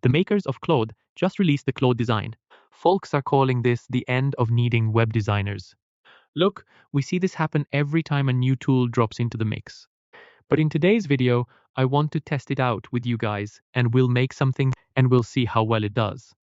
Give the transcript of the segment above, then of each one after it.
The makers of Claude just released the Claude Design. Folks are calling this the end of needing web designers. Look, we see this happen every time a new tool drops into the mix. But in today's video, I want to test it out with you guys, and we'll make something and we'll see how well it does.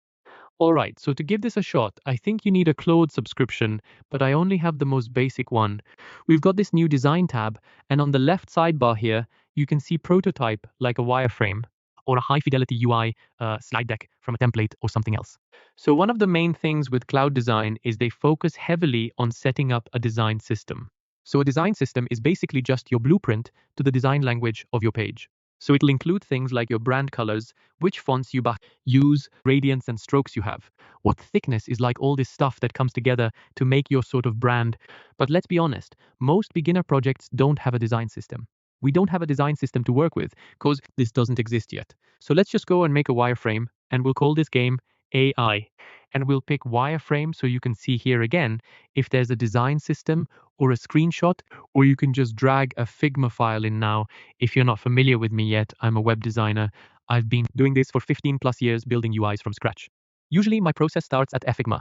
Alright, so to give this a shot, I think you need a Claude subscription, but I only have the most basic one. We've got this new design tab, and on the left sidebar here, you can see prototype like a wireframe or a high fidelity UI slide deck from a template or something else. So one of the main things with Claude Design is they focus heavily on setting up a design system. So a design system is basically just your blueprint to the design language of your page. So it'll include things like your brand colors, which fonts you use, gradients and strokes you have, what thickness is like, all this stuff that comes together to make your sort of brand. But let's be honest, most beginner projects don't have a design system. We don't have a design system to work with because this doesn't exist yet. So let's just go and make a wireframe, and we'll call this game AI. And we'll pick wireframe so you can see here again if there's a design system or a screenshot, or you can just drag a Figma file in now. If you're not familiar with me yet, I'm a web designer. I've been doing this for 15 plus years, building UIs from scratch. Usually my process starts at Figma.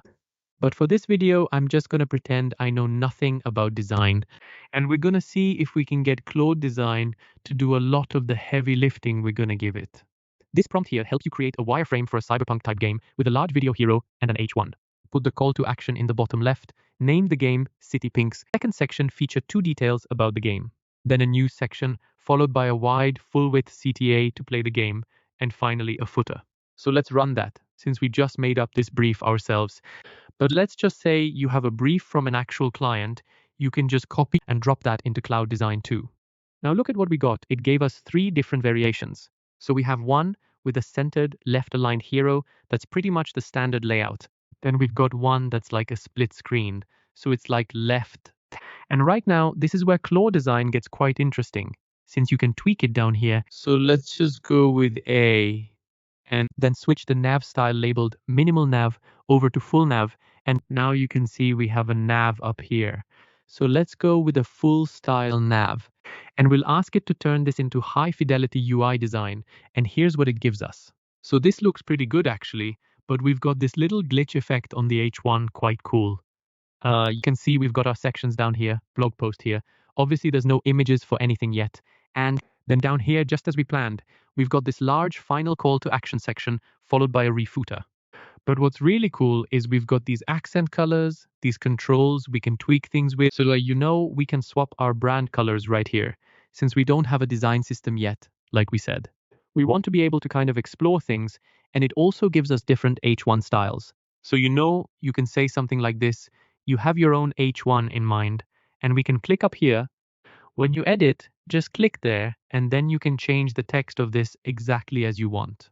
But for this video, I'm just going to pretend I know nothing about design. And we're going to see if we can get Claude Design to do a lot of the heavy lifting we're going to give it. This prompt here helps you create a wireframe for a cyberpunk type game with a large video hero and an H1. Put the call to action in the bottom left, name the game City Pinks. Second section featured 2 details about the game. Then a news section, followed by a wide, full-width CTA to play the game, and finally a footer. So let's run that, since we just made up this brief ourselves. But let's just say you have a brief from an actual client, you can just copy and drop that into Claude Design too. Now look at what we got. It gave us 3 different variations. So we have one with a centered left-aligned hero that's pretty much the standard layout. Then we've got one that's like a split screen, so it's like left. And right now, this is where Claude Design gets quite interesting, since you can tweak it down here. So let's just go with A, and then switch the nav style labeled minimal nav over to full nav, and now you can see we have a nav up here. So let's go with a full style nav, and we'll ask it to turn this into high fidelity UI design, and here's what it gives us. So this looks pretty good actually, but we've got this little glitch effect on the H1, quite cool. You can see we've got our sections down here, blog post here. Obviously there's no images for anything yet, and then down here, just as we planned, we've got this large final call to action section followed by a refooter. But what's really cool is we've got these accent colors, these controls we can tweak things with. So we can swap our brand colors right here, since we don't have a design system yet, like we said. We want to be able to kind of explore things, and it also gives us different H1 styles. So you can say something like this, you have your own H1 in mind, and we can click up here. When you edit, just click there, and then you can change the text of this exactly as you want.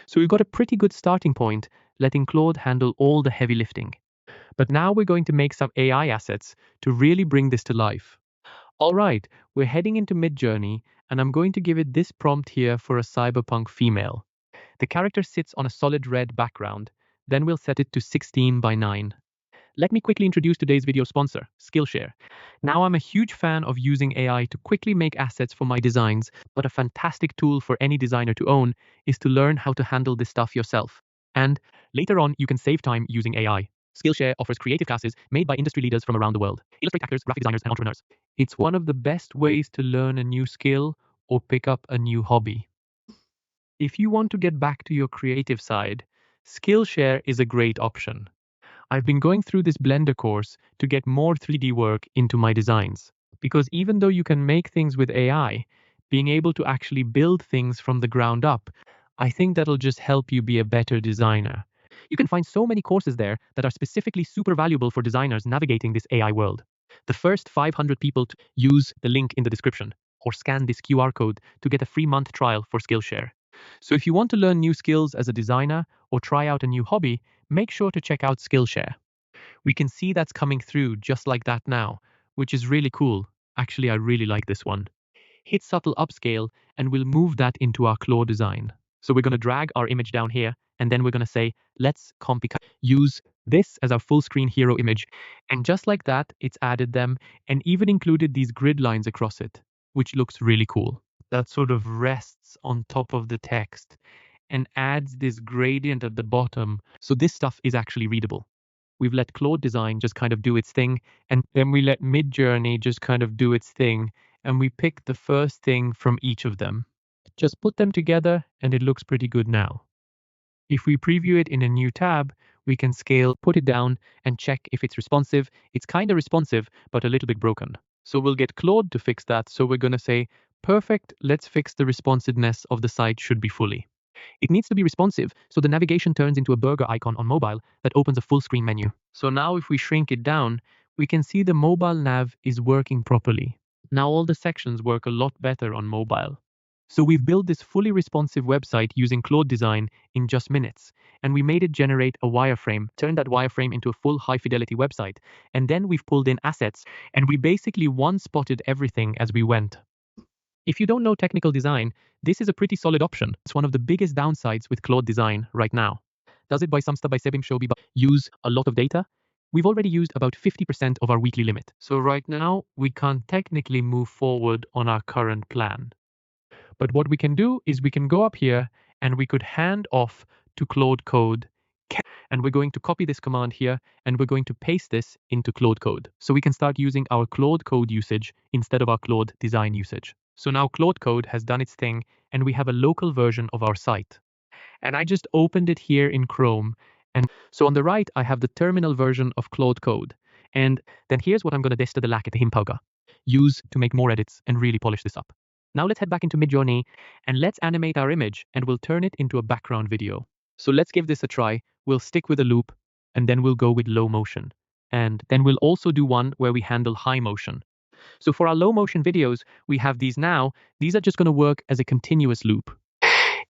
So we've got a pretty good starting point, letting Claude handle all the heavy lifting. But now we're going to make some AI assets to really bring this to life. All right, we're heading into Midjourney, and I'm going to give it this prompt here for a cyberpunk female. The character sits on a solid red background, then we'll set it to 16 by 9. Let me quickly introduce today's video sponsor, Skillshare. Now I'm a huge fan of using AI to quickly make assets for my designs, but a fantastic tool for any designer to own is to learn how to handle this stuff yourself. And later on, you can save time using AI. Skillshare offers creative classes made by industry leaders from around the world, illustrate actors, graphic designers, and entrepreneurs. It's one of the best ways to learn a new skill or pick up a new hobby. If you want to get back to your creative side, Skillshare is a great option. I've been going through this Blender course to get more 3D work into my designs, because even though you can make things with AI, being able to actually build things from the ground up, I think that'll just help you be a better designer. You can find so many courses there that are specifically super valuable for designers navigating this AI world. The first 500 people to use the link in the description or scan this QR code to get a free month trial for Skillshare. So if you want to learn new skills as a designer or try out a new hobby, make sure to check out Skillshare. We can see that's coming through just like that now, which is really cool. Actually, I really like this one. Hit subtle upscale and we'll move that into our Claude Design. So we're going to drag our image down here, and then we're going to say, let's use this as our full screen hero image. And just like that, it's added them and even included these grid lines across it, which looks really cool. That sort of rests on top of the text. and adds this gradient at the bottom. So this stuff is actually readable. We've let Claude Design just kind of do its thing, and then we let Midjourney just kind of do its thing, and we pick the first thing from each of them. Just put them together, and it looks pretty good now. If we preview it in a new tab, we can scale, put it down, and check if it's responsive. It's kind of responsive, but a little bit broken. So we'll get Claude to fix that. So we're going to say, perfect, let's fix the responsiveness of the site should be fully. It needs to be responsive, so the navigation turns into a burger icon on mobile that opens a full screen menu. So now if we shrink it down, we can see the mobile nav is working properly. Now all the sections work a lot better on mobile. So we've built this fully responsive website using Claude Design in just minutes, and we made it generate a wireframe, turned that wireframe into a full high-fidelity website, and then we've pulled in assets, and we basically one-spotted everything as we went. If you don't know technical design, this is a pretty solid option. It's one of the biggest downsides with Claude Design right now. Does it by some stuff by Sebim Shobi use a lot of data? We've already used about 50% of our weekly limit. So right now, we can't technically move forward on our current plan. But what we can do is we can go up here and we could hand off to Claude Code. And we're going to copy this command here and we're going to paste this into Claude Code. So we can start using our Claude Code usage instead of our Claude Design usage. So now Claude Code has done its thing and we have a local version of our site. And I just opened it here in Chrome. And so on the right, I have the terminal version of Claude Code. And then here's what I'm going to test the lack at the Himpauga. Use to make more edits and really polish this up. Now let's head back into Midjourney and let's animate our image and we'll turn it into a background video. So let's give this a try. We'll stick with a loop and then we'll go with low motion. And then we'll also do one where we handle high motion. So for our low motion videos, we have these now. These are just going to work as a continuous loop.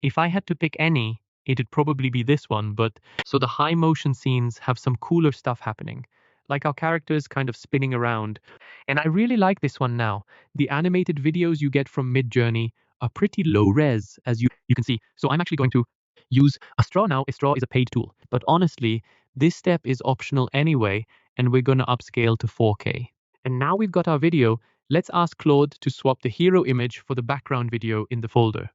If I had to pick any, it'd probably be this one, but so the high motion scenes have some cooler stuff happening, like our characters kind of spinning around. And I really like this one now. The animated videos you get from Midjourney are pretty low res, as you can see. So I'm actually going to use a straw now. A straw is a paid tool, but honestly, this step is optional anyway, and we're going to upscale to 4K. And now we've got our video, let's ask Claude to swap the hero image for the background video in the folder.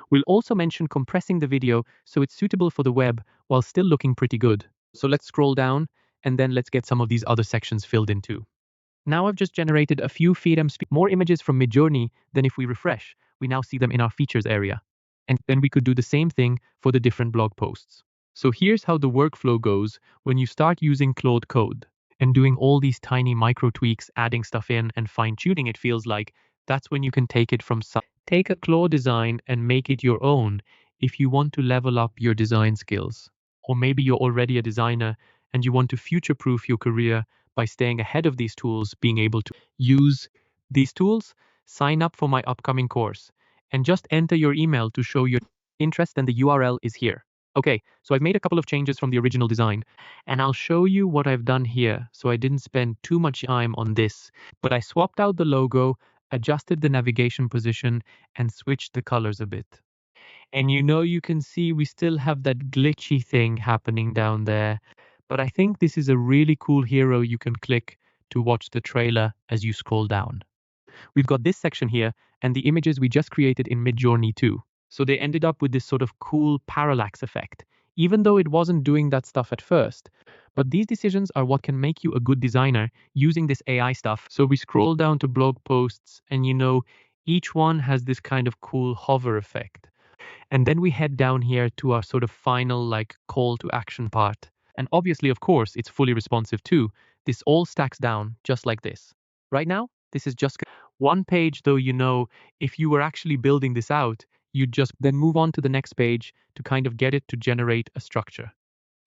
We'll also mention compressing the video so it's suitable for the web while still looking pretty good. So let's scroll down and then let's get some of these other sections filled in too. Now I've just generated a few more images from Midjourney than if we refresh. We now see them in our features area. And then we could do the same thing for the different blog posts. So here's how the workflow goes when you start using Claude Code and doing all these tiny micro tweaks, adding stuff in and fine tuning it feels like. That's when you can take it from take a Claude design and make it your own if you want to level up your design skills. Or maybe you're already a designer and you want to future-proof your career by staying ahead of these tools, being able to use these tools. Sign up for my upcoming course and just enter your email to show your interest and the URL is here. Okay, so I've made a couple of changes from the original design and I'll show you what I've done here. So I didn't spend too much time on this, but I swapped out the logo, adjusted the navigation position and switched the colors a bit. And you can see we still have that glitchy thing happening down there. But I think this is a really cool hero you can click to watch the trailer as you scroll down. We've got this section here and the images we just created in Midjourney too. So they ended up with this sort of cool parallax effect, even though it wasn't doing that stuff at first. But these decisions are what can make you a good designer using this AI stuff. So we scroll down to blog posts and each one has this kind of cool hover effect. And then we head down here to our sort of final call to action part. And obviously, of course, it's fully responsive too. This all stacks down just like this. Right now, this is just one page, though, if you were actually building this out, you'd just then move on to the next page to kind of get it to generate a structure.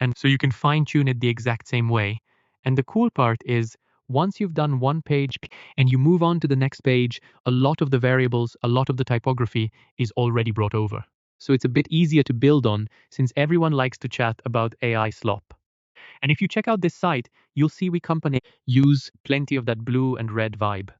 And so you can fine tune it the exact same way. And the cool part is once you've done one page and you move on to the next page, a lot of the variables, a lot of the typography is already brought over. So it's a bit easier to build on since everyone likes to chat about AI slop. And if you check out this site, you'll see we company use plenty of that blue and red vibe.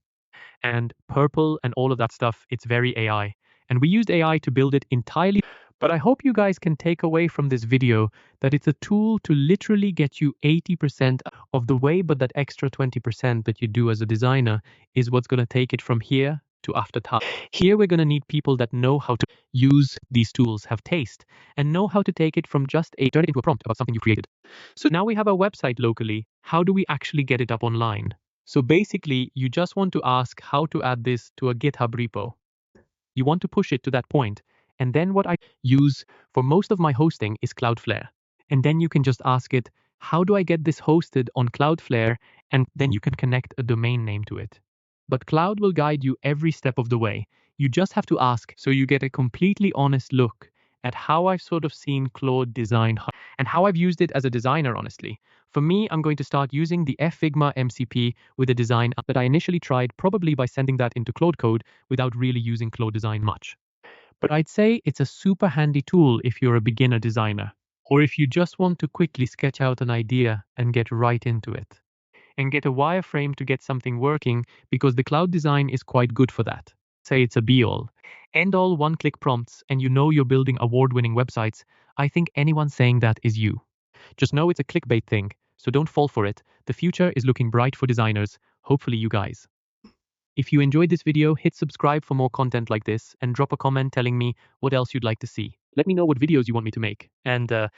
And purple and all of that stuff, it's very AI. And we used AI to build it entirely. But I hope you guys can take away from this video that it's a tool to literally get you 80% of the way, but that extra 20% that you do as a designer is what's going to take it from here to after task. Here we're going to need people that know how to use these tools, have taste, and know how to take it from just turn it into a prompt about something you created. So now we have our website locally. How do we actually get it up online? So basically, you just want to ask how to add this to a GitHub repo. You want to push it to that point. And then what I use for most of my hosting is Cloudflare. And then you can just ask it, how do I get this hosted on Cloudflare? And then you can connect a domain name to it. But Cloud will guide you every step of the way. You just have to ask so you get a completely honest look at how I've sort of seen Claude Design and how I've used it as a designer, honestly. For me, I'm going to start using the Figma MCP with a design that I initially tried, probably by sending that into Claude Code without really using Claude Design much. But I'd say it's a super handy tool if you're a beginner designer, or if you just want to quickly sketch out an idea and get right into it. And get a wireframe to get something working, because the Cloud Design is quite good for that. Say it's a be-all, end-all one-click prompts, and you know you're building award-winning websites. I think anyone saying that is you. Just know it's a clickbait thing, so don't fall for it. The future is looking bright for designers, hopefully you guys. If you enjoyed this video, hit subscribe for more content like this and drop a comment telling me what else you'd like to see. Let me know what videos you want me to make. And